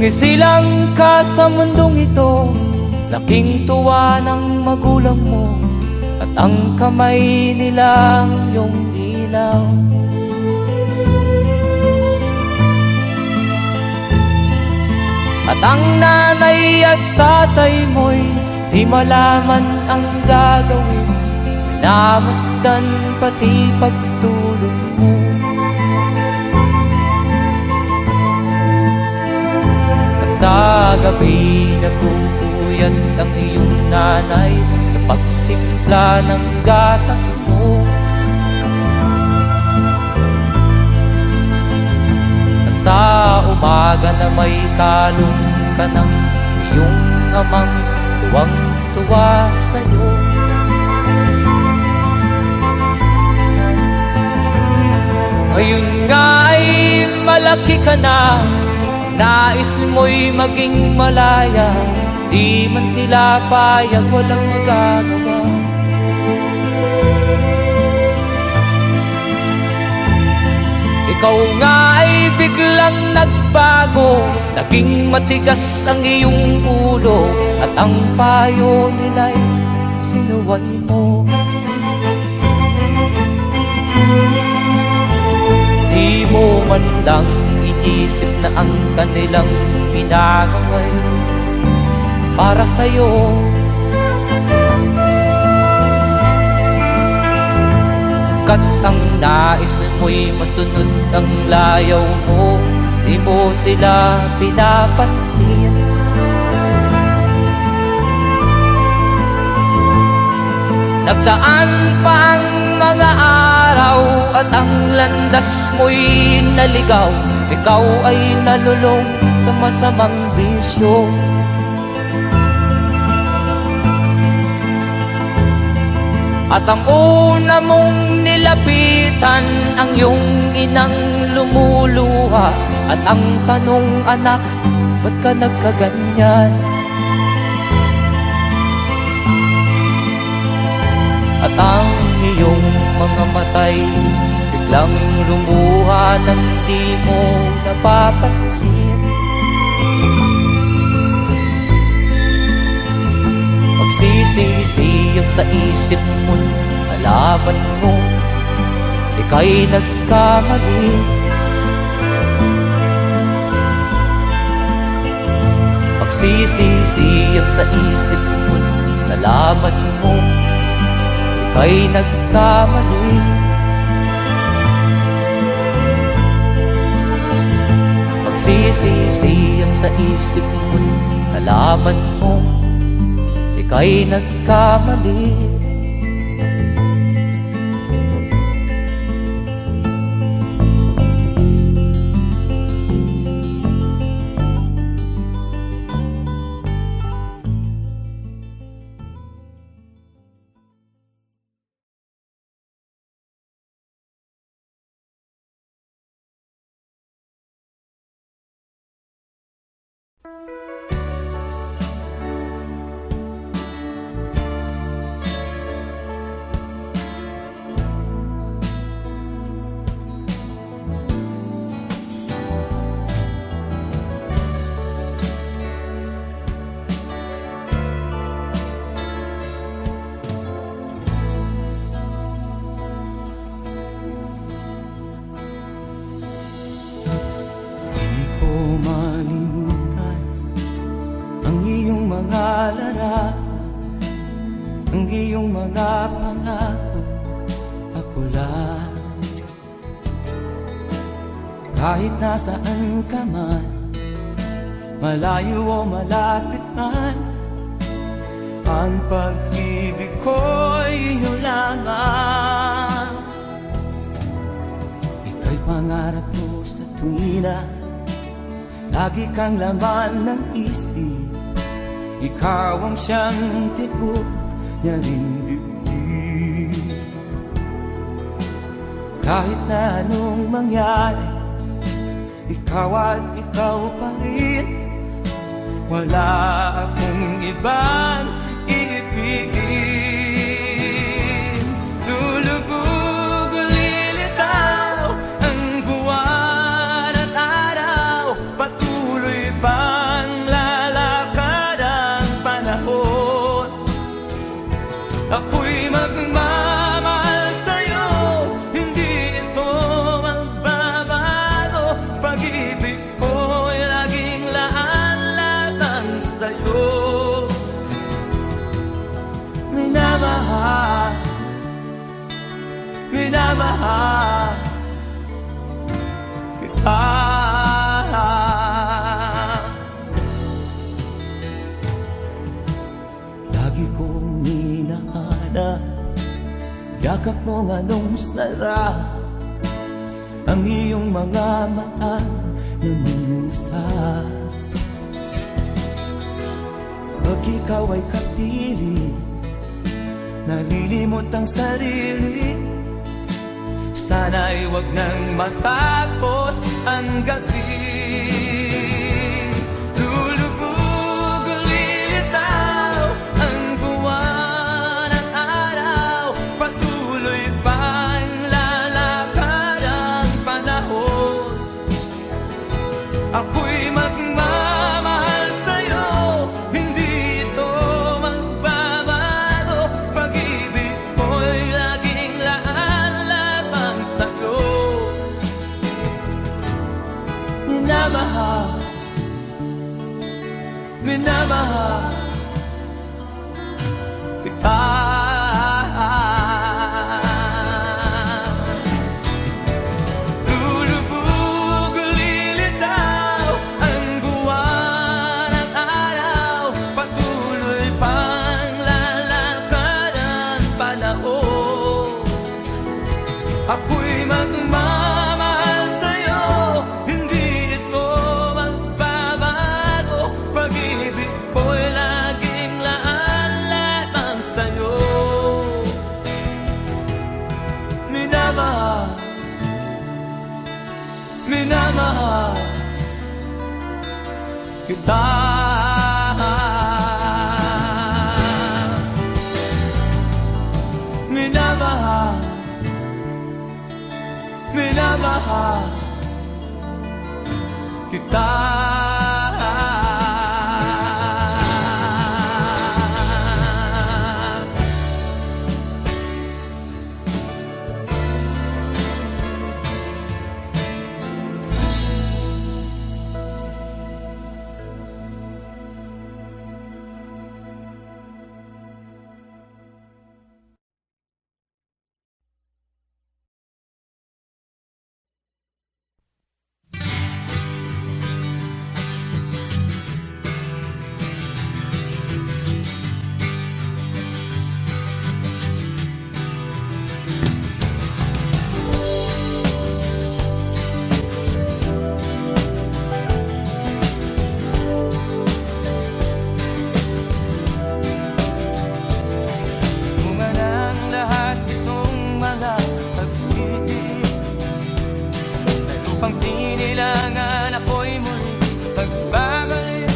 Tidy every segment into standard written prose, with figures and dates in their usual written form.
Sumisilang ka sa mundong ito, laking tuwa ng magulang mo, at ang kamay nila yung ilaw. At ang nanay at tatay mo'y di malaman ang gagawin, namasdan pati pagtulog mo. At sa gabi nagpupuyat ang iyong nanay sa pagtimpla ng gatas mo. At sa umaga na may kalong ka ng iyong amang tuwang-tuwa sa'yo. Ngayon nga ay malaki ka na, nais mo'y maging malaya, di man sila payag, walang magagawa. Ikaw nga ay biglang nagbago, naging matigas ang iyong ulo, at ang payo nila'y sinuway mo. Di mo man lang inisip na ang kanilang ginagawa'y para sa'yo. Kat ang nais mo'y masunod ang layaw mo, di mo sila pinapansin. Nagdaan pa ang mga araw at ang landas mo'y naligaw, ikaw ay nalulong sa masamang bisyo. At ang una mong nilapitan ang iyong inang lumuluha, at ang tanong, anak, ba't ka nagkaganyan? At ang iyong mga matay biglang lumuha nang di mo napapansin. Magsisisiyag sa isip mo, nalaman mo ika'y nagkamali. Magsisisiyag sa isip mo, nalaman mo ika'y nagkamali. Magsisisiyag sa isip mo, nalaman mo ika'y nagkamali. Ang iyong mga pangako, ako lang. Kahit nasaan ka man, malayo o malapit man, ang pag-ibig ko'y iyo lamang. Ika'y pangarap ko sa tuwina, lagi kang laman ng isip. Ikaw ang siyang tibok niya rin dibdib. Kahit na anong mangyari, ikaw at ikaw pa rin. Wala akong ibang iibigin. Lulubog o lilitaw ang buwan at araw, patuloy pa minamahal kita. Lagi kong hinahanap yakap mong anong sarap, ang iyong mga mata na mangusap. Pag ikaw ay kapili, nalilimot ang sarili. Sana'y wag nang matapos ang gabi. Lulubog, lilitaw ang buwan at araw, patuloy pang lalakad ang panahon. Ako'y magmamahal sa'yo, hindi ito magbabago. Pag-ibig ko'y laging laan lamang sa'yo. Minamahal, minamahal kita. Lulubog, lilitaw ang buwan at araw, patuloy pang lalakad ang panahon. Ako'y magmamahal sa'yo, hindi ito magbabago. Pag-ibig ko'y laging laan lamang sa'yo. Minamahal, minamahal kita. Minamahal, minamahal kita. Bunga ng lahat itong mga pagtitis, sa lupang sinilangan ako'y muli pagbabalik.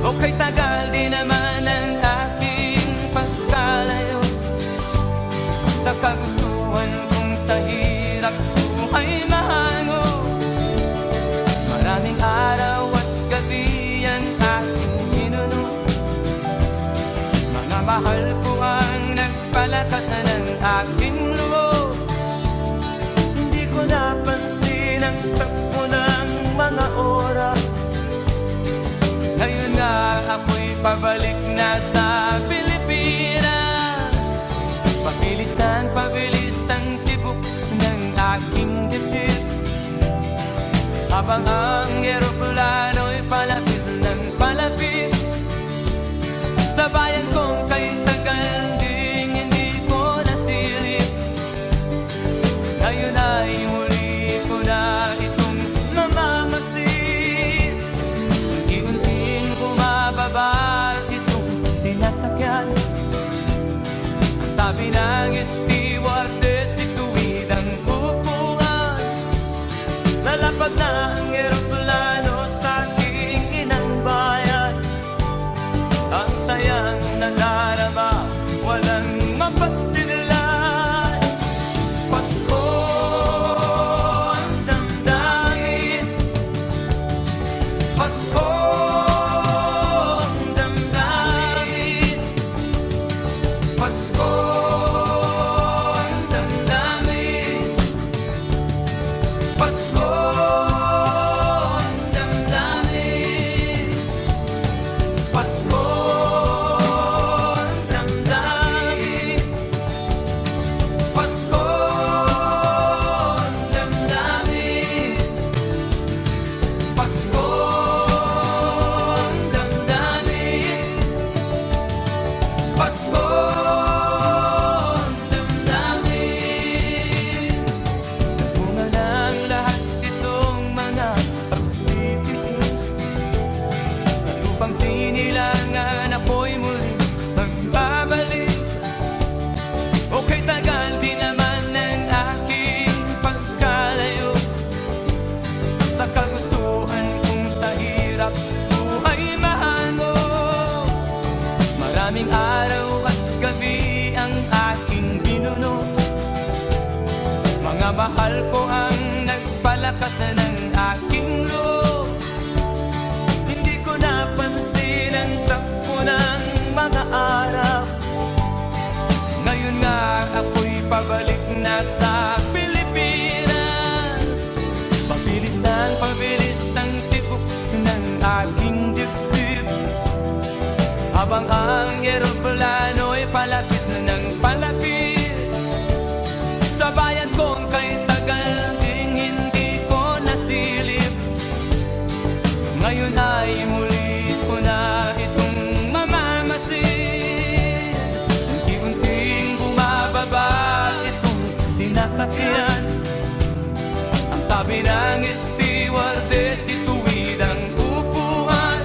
O kay tagal din naman ang aking pagkalayo sa kagustuhan kong sa hirap buhay mahango. Maraming araw at gabi ang aking hinunod, mga mahal ko ang nagpalakasan ng aking loob. Hindi ko napansin ang takbo ng mga oras. Ngayon na ako'y pabalik na sa Pilipinas. Pabilis ng pabilis ang tibok ng aking dibdib, habang ang eroplano'y palapit ng palapit sa bayan kong kay tagal ding hindi ko nasilip. Ngayon ay muli ko na itong mamamasid. Unti-unting bumababa itong sinasakyan. Ang sabi ng stewardess, ituwid ang upuan. Lalapag na ang eroplano sa aking inang bayan. Ang sayang nadarama, walang mapagsilan. Pasko ang damdamin, Pasko ang damdamin, Pasko ang damdamin, Pasko ang damdamin, Pasko ang damdamin, Pasko. upang sinilangan ako'y muli magbabalik. Okay, tagal din naman ng aking pagkalayo sa kagustuhan kong sa hirap buhay maano. Maraming araw at gabi ang aking binuno, mga mahal ko ang nagpalakas ng aking loob. Hindi ko napansin ang takbo ng mga araw. Ngayon nga ako'y pabalik na sa Pilipinas. Pabilis ang tibok ng aking dibdib, habang ang eroplano'y palapit ng palapit sa bayan kong kay tagal ding hindi ko nasilip. Ngayon ay muli ko na itong mamamasid. Unti-unting bumababa itong sinasakyan. Ang sabi ng stewardess, ituwid ang upuan.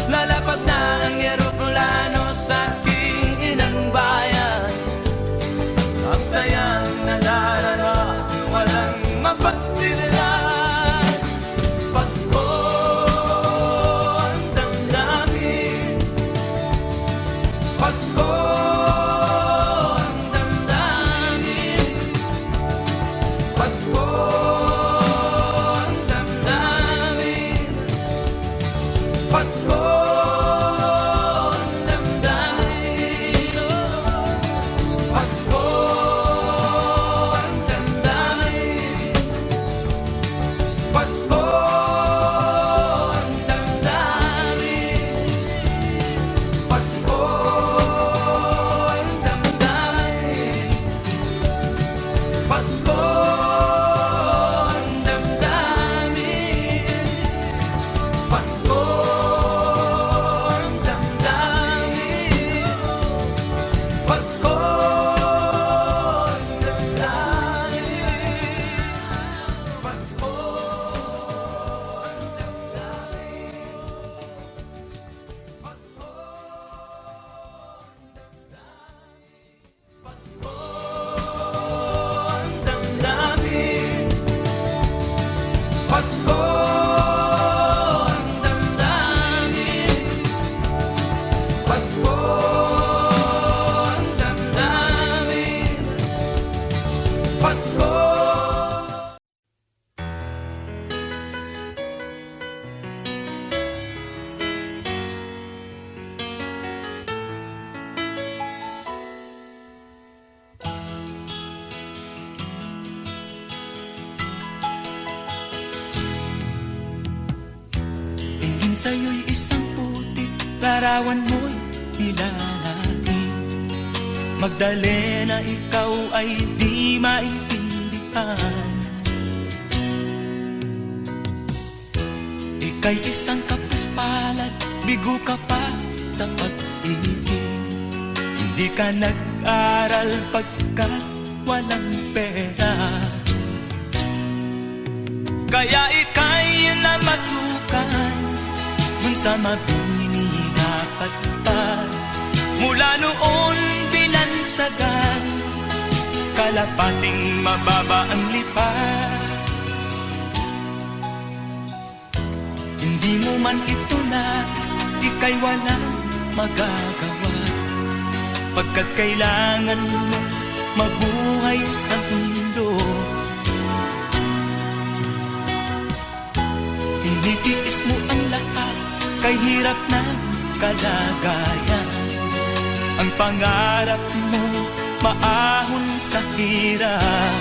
Lalapag na ang eroplano sa aking inang bayan. Ang sayang nadarama, walang mapagsilan. Pasko ang damdamin, Pasko ang damdamin, Pasko ang damdamin, Pasko ang damdamin, Pasko ang damdamin, Pasko ang damdamin, Pasko ang damdamin, Pasko ang damdamin, Pasko ang damdamin, Pasko ang damdamin, Pasko ang damdamin, Pasko ang damdamin, Pasko ang damdamin, Pasko ang damdamin, Pasko. Tingin sa'yo'y isang putik, larawan mo'y nilalain. Magdalena, ikaw ay di maintindihan. Ika'y isang kapuspalad, bigo ka pa sa pag-ibig. Hindi ka nag-aral pagkat walang pera, kaya ika'y namasukan dun sa mabini na patpat. Mula noon binansagan, kalapating mababa ang lipat. Hindi mo man ito nais, ika'y walang magagawa, pagkat kailangan mo mabuhay sa mundo. Tinitiis mo ang lahat, kay hirap na kalagayan. Ang pangarap mo maahon sa hirap,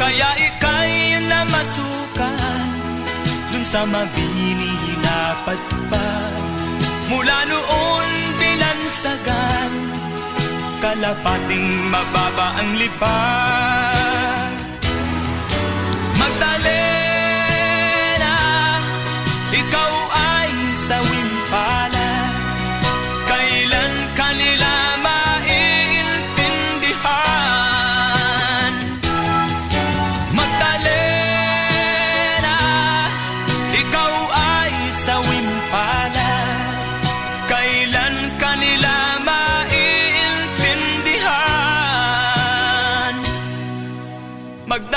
kaya ika'y namasukan dun sa mabini na patpat. Mula noon binansagan, kalapating mababa ang lipat. Magdalena, ikaw ay sawing palad, kailan kanila maiintindihan. Magdalena, ikaw ay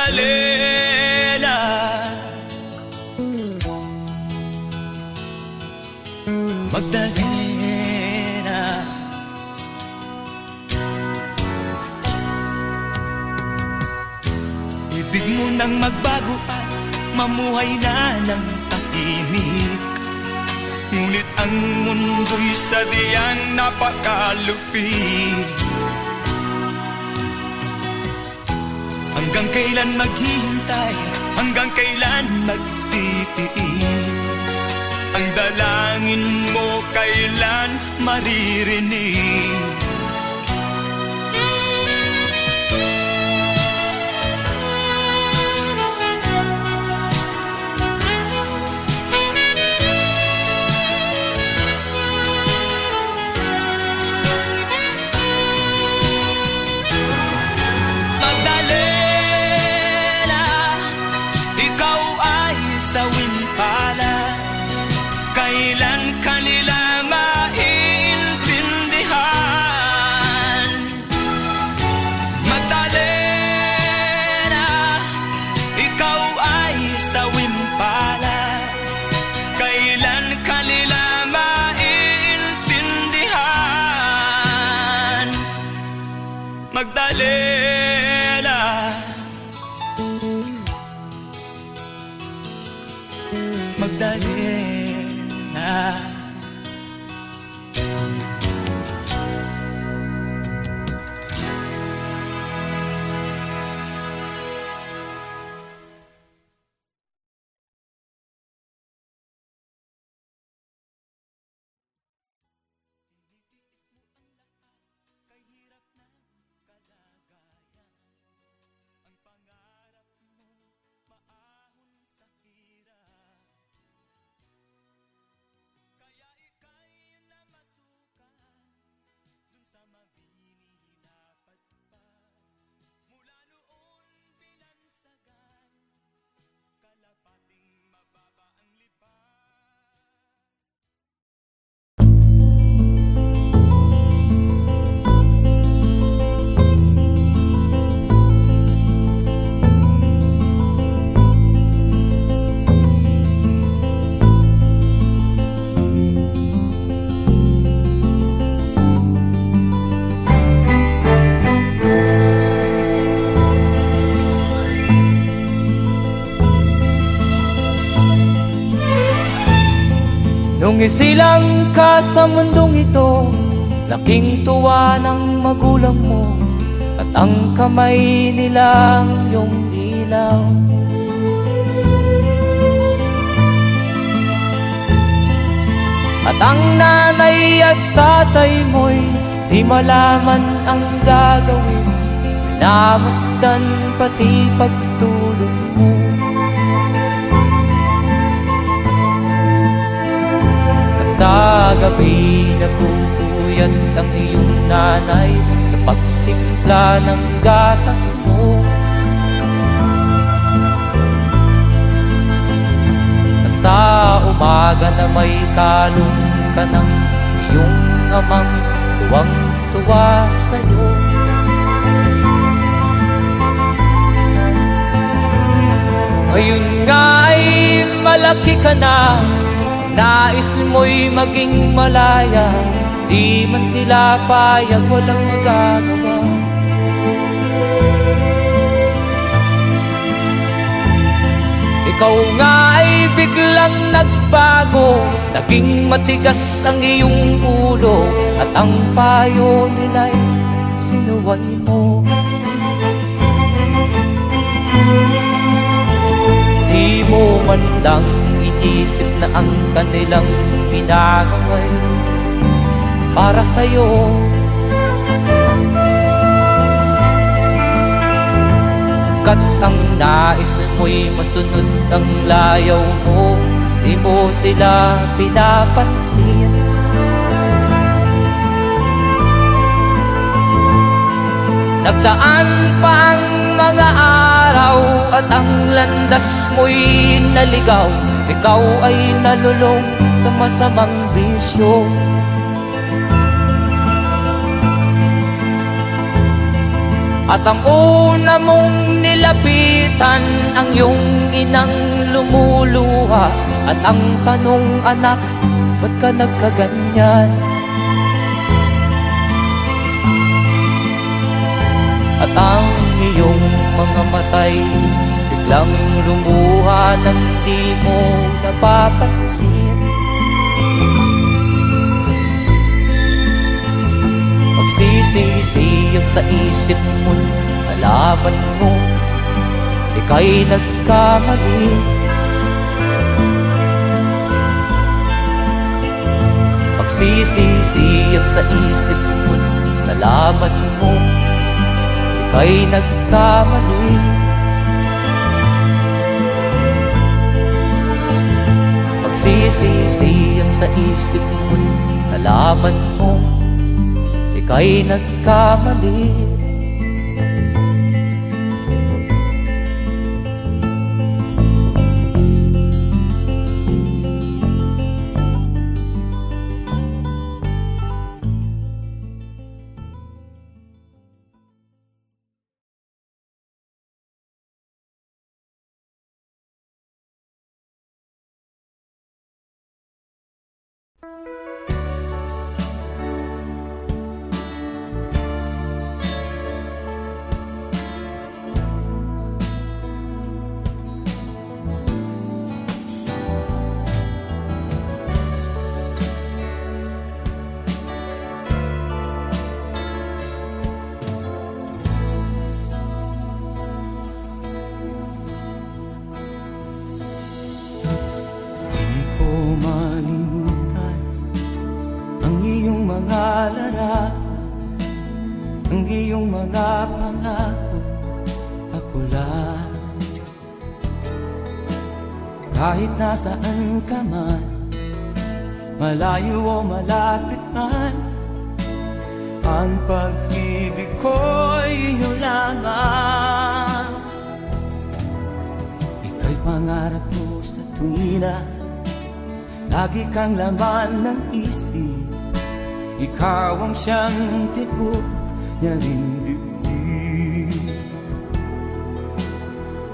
Magdalena, Magdalena, ibig mo nang magbago at mamuhay na ng tahimik. Ngunit ang mundo'y sadyang napakalupit. Hanggang kailan maghihintay, hanggang kailan magtitiis? Ang dalangin mo kailan maririnig? Magdalena, ikaw ay sawing palad. Kailan kanila maiintindihan? Magdalena, ikaw ay sawing palad. Kailan kanila maiintindihan? Magdalena, Magdalena. Kahirap ng kalagayan, ang pangarap mo maahon sa hirap. Kaya ika'y namasukan dun sa mabinilapad pa. Mula noon binansagan, kalapating mababa ang lipat. Nung isilang ka sa mundong ito, laking tuwa ng magulang mo, at ang kamay nilang iyong ilaw. At ang nanay at tatay mo'y di malaman ang gagawin, namasdan pati pagtulog mo. Sa gabi nagpupuyat ang iyong nanay sa pagtimpla ng gatas mo. At sa umaga na may kalong ka ng iyong amang tuwang-tuwa sa'yo. Ngayon nga ay malaki ka na, nais mo'y maging malaya, di man sila payag, walang magagawa. Ikaw nga ay biglang nagbago, naging matigas ang iyong ulo, at ang payo nila'y sinuway mo. Di mo man lang inisip na ang kanilang ginagawa'y para sa'yo. Kat ang nais mo'y masunod ang layaw mo, di mo sila pinapansin. Nagdaan pa ang mga araw at ang landas mo'y naligaw, ikaw ay nalulong sa masamang bisyo. At ang una mong nilapitan ang iyong inang lumuluha. At ang tanong, anak, ba't ka nagkaganyan? At ang iyong mga matay biglang lumuha nang di mo napapansin. Magsisisiyag sa isip mo, nalaman mo ika'y nagkamali. Magsisisiyag sa isip mo, nalaman mo ika'y nagkamali. Magsisisiyag sa isip mo, nalaman mo ika'y nagkamali. Ang iyong mga pangako, ako lang. Kahit nasaan ka man, malayo o malapit man, ang pag-ibig ko'y iyo lamang. Ika'y pangarap ko sa tuwina, lagi kang laman ng isip. Ikaw ang siyang tibok niya rin dibdib.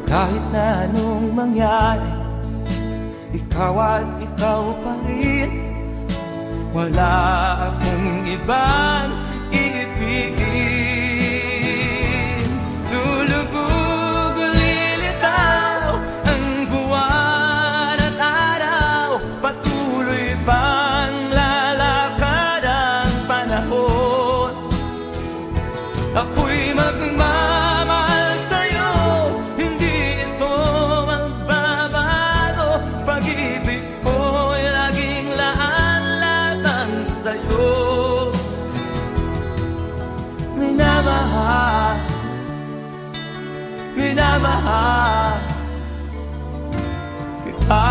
Kahit na anong mangyari, ikaw at ikaw pa rin. Wala akong ibang iibigin. Lulubog o lilitaw ang buwan at araw, patuloy pang lalakad ang panahon. Ako'y magmamahal sa'yo, hindi ito magbabago. Pag-ibig ko'y laging laan-latang sa'yo. Minamahal, minamahal kita.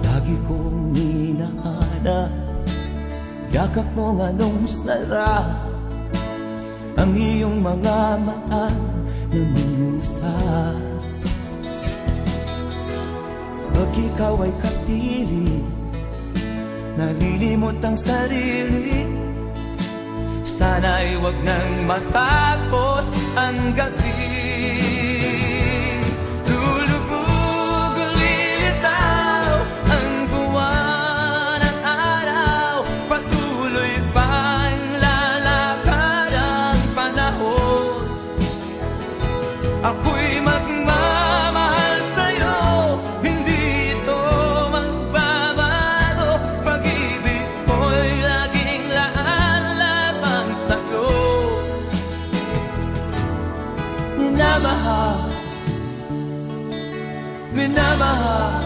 Lagi kong hinahanap yakap mong anong sarap, ang iyong mga mata na minusap. Pag ikaw ay kapiling, nalilimot ang sarili. Sana'y wag nang matapos ang gabi. Lulubog o lilitaw ang buwan at araw, patuloy pang lalakad ang panahon. Ako'y magmamahal sa'yo, hindi ito magbabago. Pag-ibig ko'y laging laan-lamang sa'yo. Minamahal, minamahal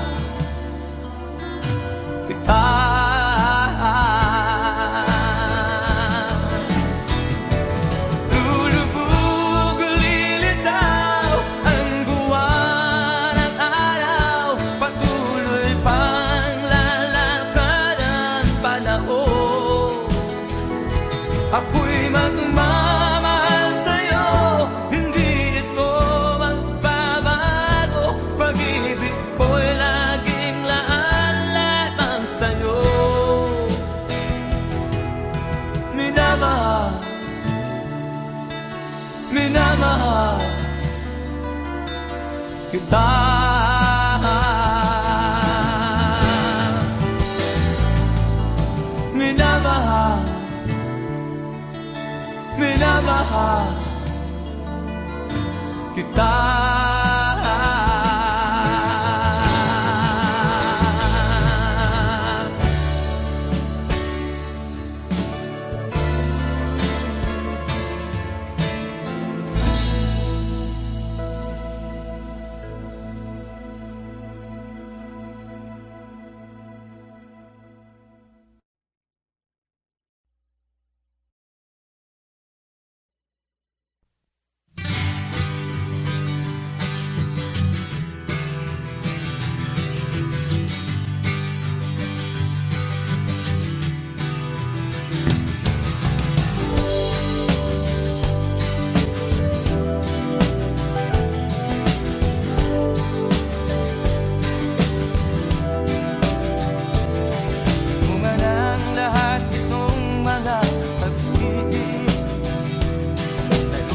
kita. Lulubog o lilitaw ang buwan at araw, patuloy pang lalakad ang panahon. Ako'y magmamahal sa'yo, hindi ito magbabago. Pag-ibig ko'y laging laan-lamang sa'yo. kita. Minamahal, minamahal kita.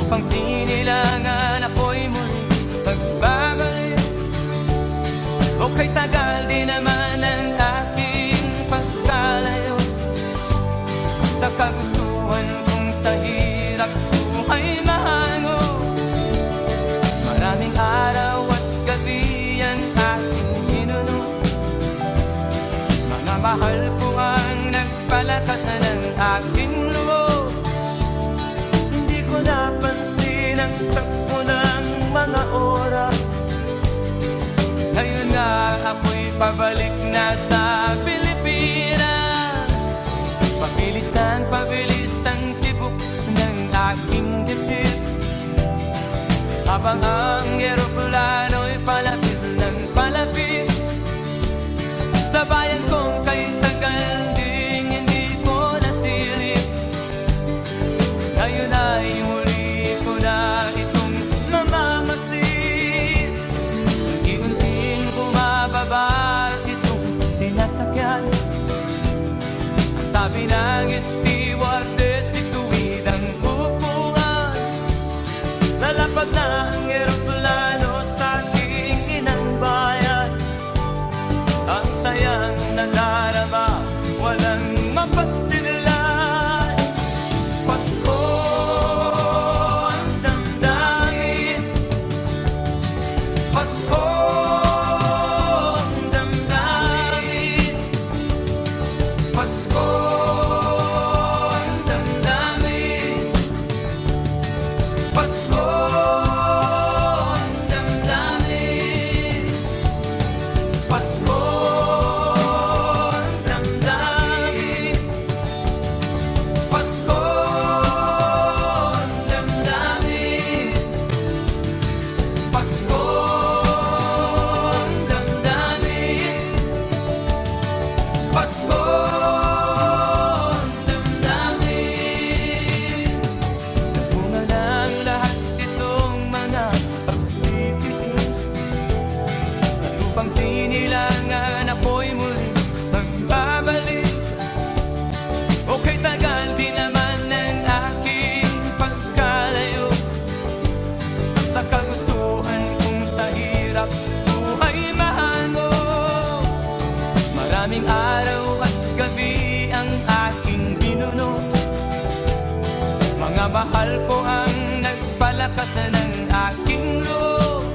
Pang sinilangan ako'y muli magbabalik. O kay tagal din naman ang aking pagkalayo sa kagustuhan kong sa hirap buhay mahango. Maraming araw at gabi ang aking ginuno. Mga mahal ko ang nagpalakasan ng aking loob. Hindi ko napansin ang takbo ng mga oras. Ngayon nga ako'y pabalik na sa Pilipinas. Pabilis ng pabilis ang tibok ng aking dibdib, habang ang eroplano'y palapit ng palapit sa bayan kong kay tagal ding hindi ko nasilip. Ngayon ay muli ko na itong namamasid. Unti-unting bumababa itong sinasakyan. Ang sabi ng stewardess, ituwid ang upuan. Lalapag na ang eroplano sa aking inang bayan. Ang sayang nadarama, walang mapagsilan. Pasko ang damdamin, Pasko ang damdamin, Pasko ang damdamin, Pasko ang damdamin, Pasko ang damdamin, Pasko ang damdamin, Pasko ang damdamin, Pasko ang damdamin. Nagbunga ng lahat itong mga pagtitiis. Sa lupang sinilangan ako'y muli magbabalik. O kay tagal din naman ng aking pagkalayo sa kagustuhan kong sa hirap buhay mahango. Maraming araw at gabi ang aking binuno. Mga mahal ko ang nagpalakasan ng aking loob.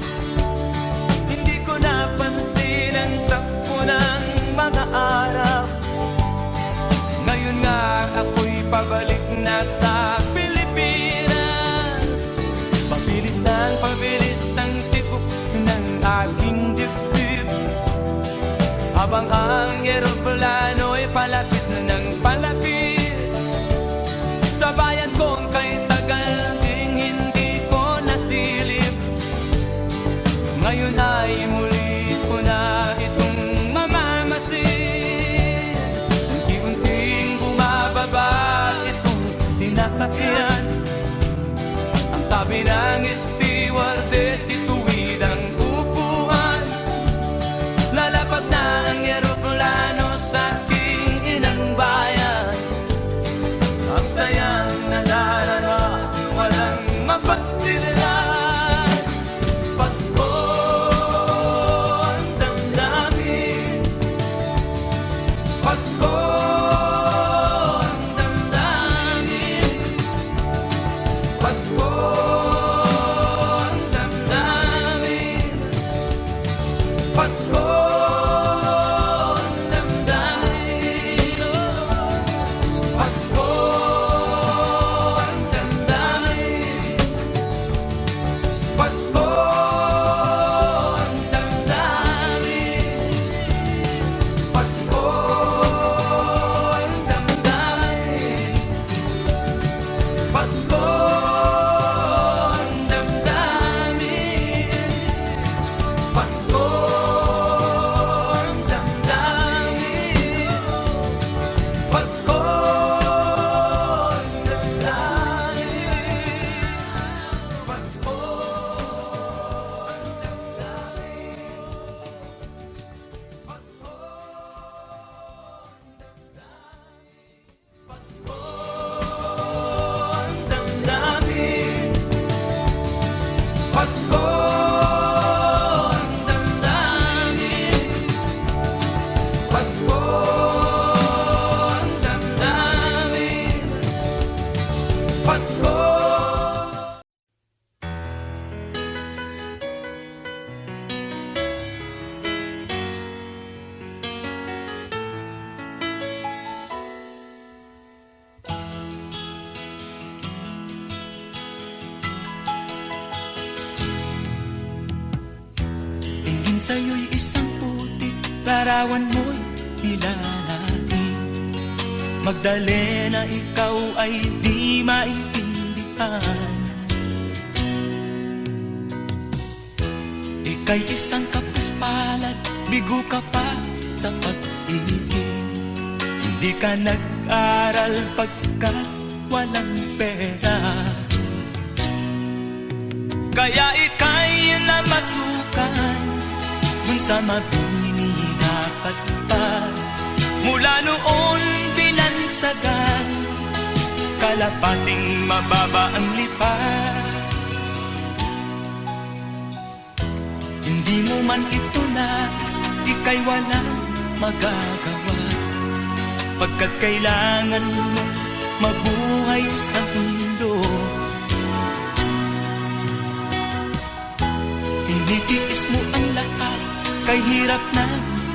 Hindi ko napansin ang takbo ng mga araw. Ngayon nga ako'y pabalik na sa Pilipinas. Pabilis ng pabilis ang tibok ng aking dibdib, habang ang eroplano'y palapit ng palapit sa bayan kong kay tagal ding hindi ko nasilip. Ngayon ay muli ko na itong mamamasid. Unti-unting bumababa itong sinasakyan. Ang sabi ng stewardess, ituwid ang upuan. Lalapag na ang eroplano sa aking inang bayan. Ang sayang nadarama, walang mapagsilan. Pasko ang damdamin, Pasko ang damdamin, Pasko. Tingin sa'yo'y isang putik, larawan mo'y nilalaing. Magdalena, ikaw ay di maintindihan. Ika'y isang kapuspalad, bigo ka pa sa pag-ibig. Hindi ka nag-aral pagkat walang pera. Kaya ika'y namasukan dun sa mabini na patpat. Mula noon binansagan, kalapating mababa ang lipat. Hindi mo man ito nais, ika'y walang magagawa, pagkat kailangan mo mabuhay sa mundo. Tinitiis mo ang lahat, kay hirap ng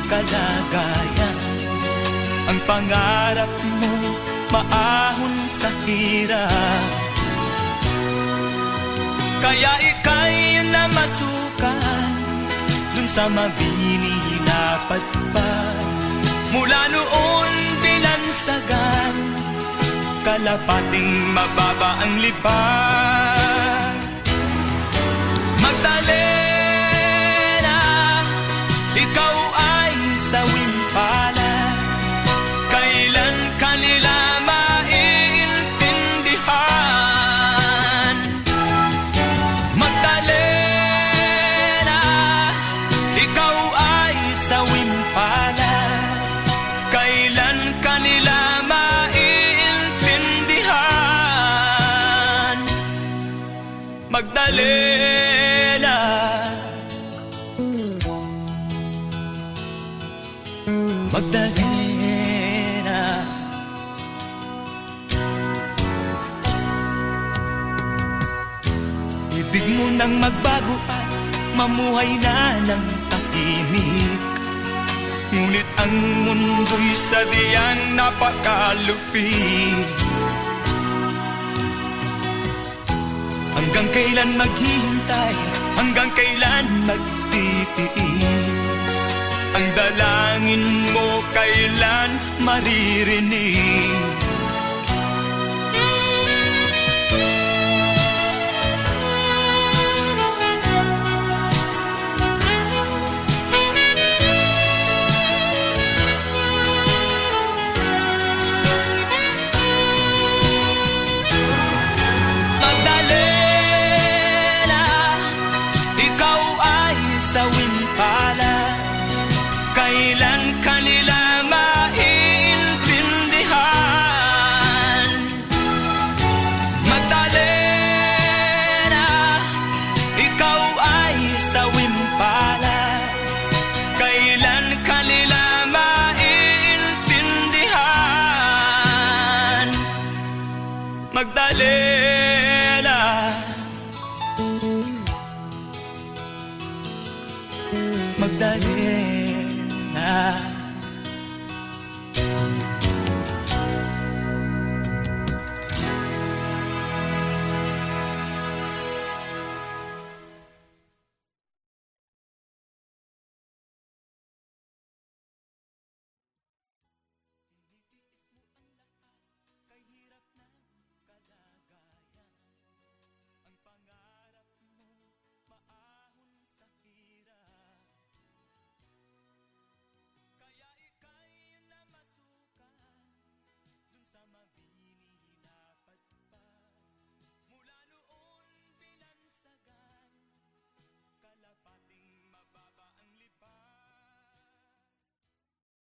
kalagayan. Ang pangarap mo, maahon sa hirap. Kaya ika'y namasukan dun sa mabini na patpat. Mula noon binansagan, kalapating mababa ang lipat. Magdalena, ikaw ay sawimpala. Kailan kanila maiintindihan? Magdalena, ikaw ay sawimpala. Kailan kanila maiintindihan? Magdalena, Magdalena. Ibig mo nang magbago at mamuhay na ng tahimik. Ngunit ang mundo'y sadyang napakalupit. Hanggang kailan maghihintay? Hanggang kailan magtitiis? Ang dalangin mo kailan maririnig? Magdalena, ikaw ay sawimpala. Kailan kanila maiintindihan? Magdalena, ikaw ay sawimpala. Kailan kanila maiintindihan? Magdalena, Magdalena.